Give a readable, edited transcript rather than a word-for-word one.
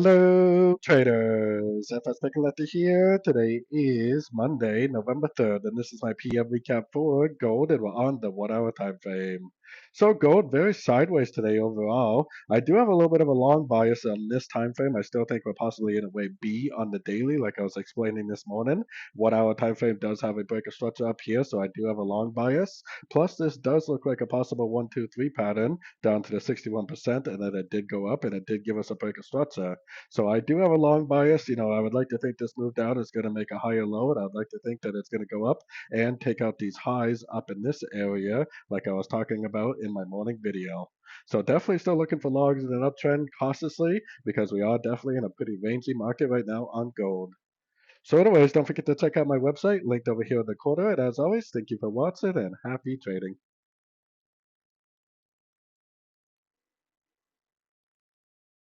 Hello, traders. FX Pip Collector here. Today is Monday, November 3rd, and this is my PM recap for gold, and we're on the 1 hour time frame. So gold very sideways today overall. I do have a little bit of a long bias on this time frame. I still think we're possibly in a way B on the daily, like I was explaining this morning. 1 hour time frame does have a break of structure up here, so I do have a long bias. Plus, this does look like a possible 1, 2, 3 pattern down to the 61%, and then it did go up, and it did give us a break of structure. So I do have a long bias. I would like to think this move down is going to make a higher low, and I'd like to think that it's going to go up and take out these highs up in this area, like I was talking about in my morning video. So definitely still looking for longs in an uptrend cautiously, because we are definitely in a pretty rangy market right now on gold. So anyways, don't forget to check out my website linked over here in the corner. And as always, thank you for watching and happy trading.